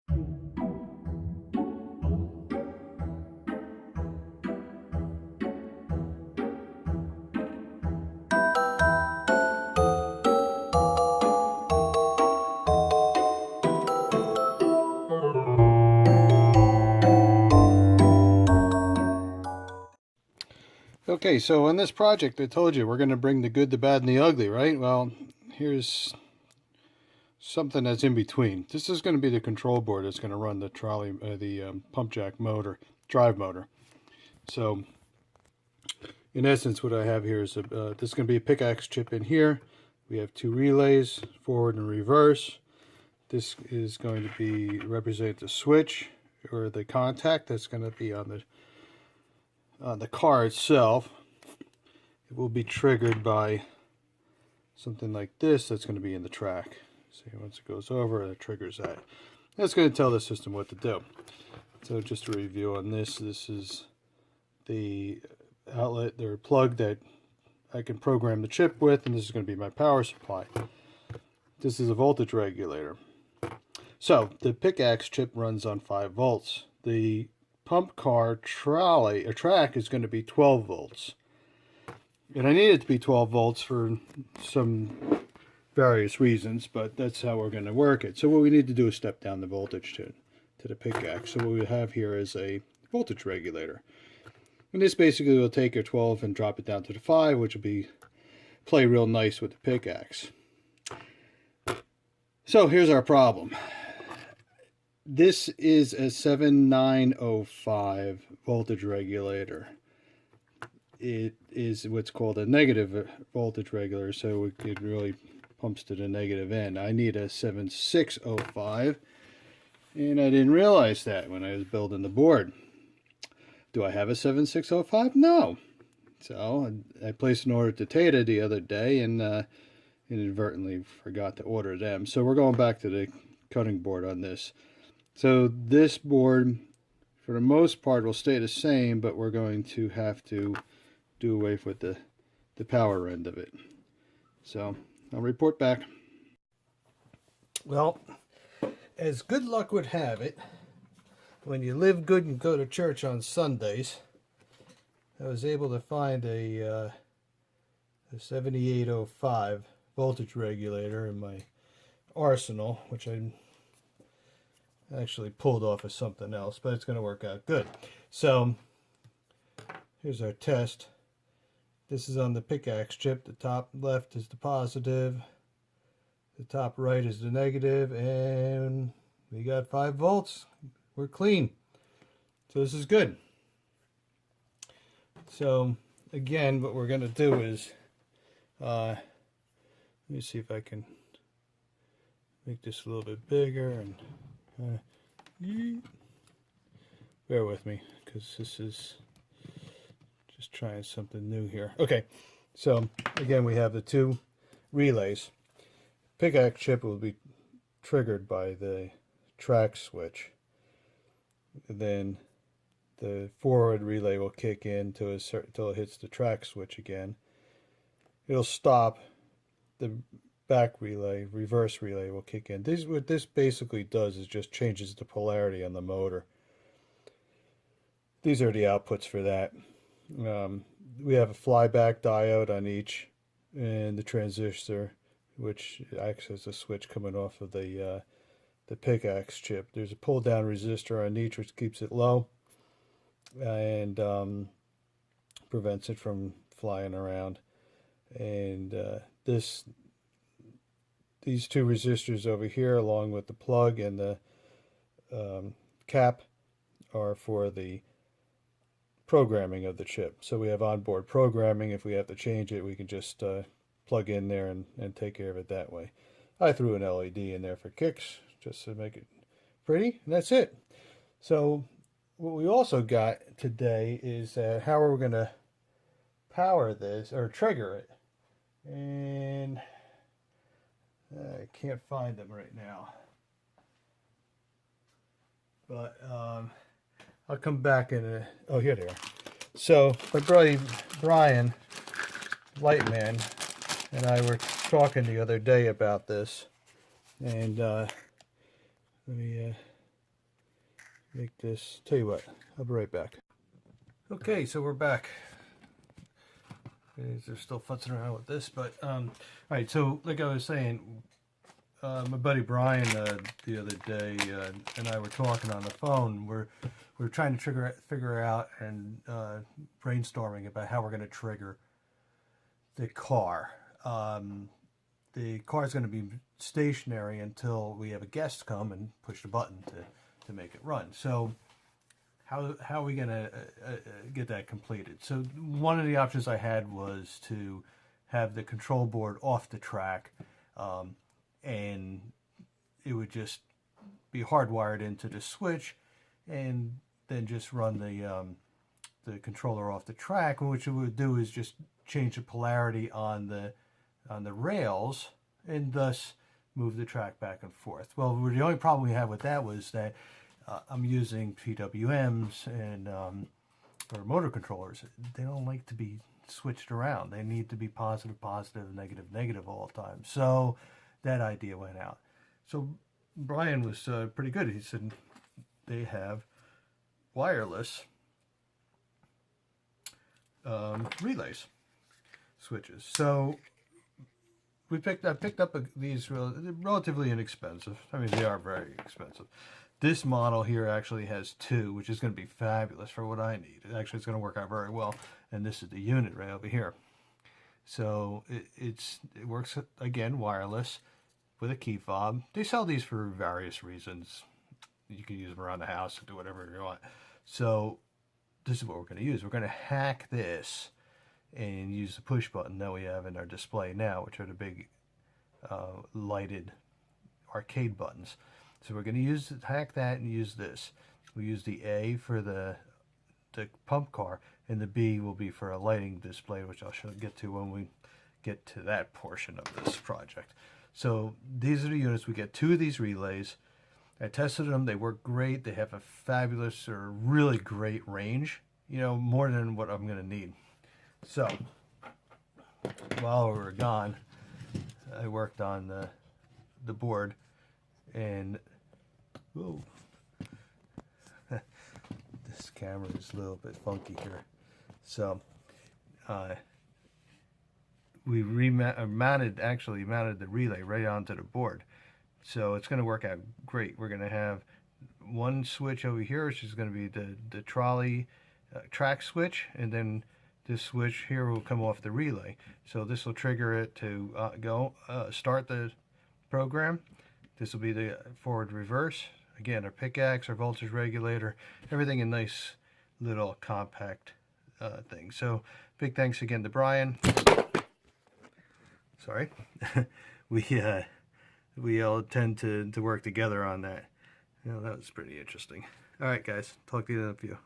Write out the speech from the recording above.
Okay, so on this project, I told you we're going to bring the good, the bad, and the ugly, right? Well, here's something that's in between. This is going to be the control board that's going to run the trolley, the pump jack motor, drive motor. So, in essence, what I have here is this is going to be a pickaxe chip in here. We have two relays, forward and reverse. This is going to be represent the switch or the contact that's going to be on the car itself. It will be triggered by something like this that's going to be in the track. See, once it goes over, it triggers that. That's going to tell the system what to do. So just to review on this, this is the outlet or plug that I can program the chip with, and this is going to be my power supply. This is a voltage regulator. So the pickaxe chip runs on 5 volts. The pump car trolley or track is going to be 12 volts. And I need it to be 12 volts for some various reasons, but that's how we're going to work it. So what we need to do is step down the voltage to the pickaxe. So what we have here is a voltage regulator. And this basically will take your 12 and drop it down to the 5, which will play real nice with the pickaxe. So here's our problem. This is a 7905 voltage regulator. It is what's called a negative voltage regulator, so it really pumps to the negative end. I need a 7605, and I didn't realize that when I was building the board. Do I have a 7605? No. So I placed an order to Tata the other day and inadvertently forgot to order them. So we're going back to the cutting board on this. So this board, for the most part, will stay the same, but we're going to have to do away with the power end of it. So I'll report back. Well, as good luck would have it, when you live good and go to church on Sundays, I was able to find a 7805 voltage regulator in my arsenal, which I actually pulled off of something else, but it's going to work out good. So here's our test. This is on the pickaxe chip. The top left is the positive, the top right is the negative, and we got 5 volts. We're clean. So this is good. So again, what we're going to do is, let me see if I can make this a little bit bigger, and bear with me because this is just trying something new here. Okay, so again, we have the 2 relays. Pickaxe chip will be triggered by the track switch. Then the forward relay will kick in till it hits the track switch again. It'll stop. The back relay, reverse relay, will kick in. What this basically does is just changes the polarity on the motor. These are the outputs for that. We have a flyback diode on each, and the transistor, which acts as a switch coming off of the pickaxe chip. There's a pull down resistor on each, which keeps it low and prevents it from flying around. And these 2 resistors over here, along with the plug and the cap, are for the programming of the chip. So we have onboard programming. If we have to change it, we can just plug in there and take care of it that way. I threw an LED in there for kicks, just to make it pretty, and that's it. So what we also got today is how we're going to power this, or trigger it. And I can't find them right now. But I'll come back in oh, here they are. So my buddy Brian Lightman and I were talking the other day about this. And let me make this. Tell you what, I'll be right back. Okay, so we're back. They're still futzing around with this, but all right. So, like I was saying, my buddy Brian the other day and I were talking on the phone. We're trying to figure out and brainstorming about how we're going to trigger the car. The car is going to be stationary until we have a guest come and push the button to make it run. So how are we going to get that completed? So one of the options I had was to have the control board off the track, and it would just be hardwired into the switch, and then just run the controller off the track. And what it would do is just change the polarity on the rails, and thus move the track back and forth. Well, the only problem we had with that was that I'm using PWMs and or motor controllers. They don't like to be switched around. They need to be positive, positive, negative, negative all the time. So that idea went out. So Brian was pretty good. He said they have wireless relays switches. So I picked up these relatively inexpensive. I mean, they are very expensive. This model here actually has two, which is going to be fabulous for what I need. It's going to work out very well. And this is the unit right over here. So it works, again, wireless with a key fob. They sell these for various reasons. You can use them around the house and do whatever you want. So this is what we're going to use. We're going to hack this and use the push button that we have in our display now, which are the big lighted arcade buttons. So we're going to hack that and use this. We use the A for the pump car, and the B will be for a lighting display, which I'll get to when we get to that portion of this project. So these are the units. We get two of these relays. I tested them. They work great. They have a fabulous or really great range, you know, more than what I'm going to need. So while we were gone, I worked on the board, and whoa, this camera is a little bit funky here. So we mounted the relay right onto the board. So it's going to work out great. We're going to have one switch over here, which is going to be the trolley track switch, and then this switch here will come off the relay. So this will trigger it to start the program. This will be the forward reverse. Again, our pickaxe, our voltage regulator, everything in nice little compact thing. So big thanks again to Brian. Sorry. We all tend to work together on that. You know, that was pretty interesting. All right, guys. Talk to you in a few.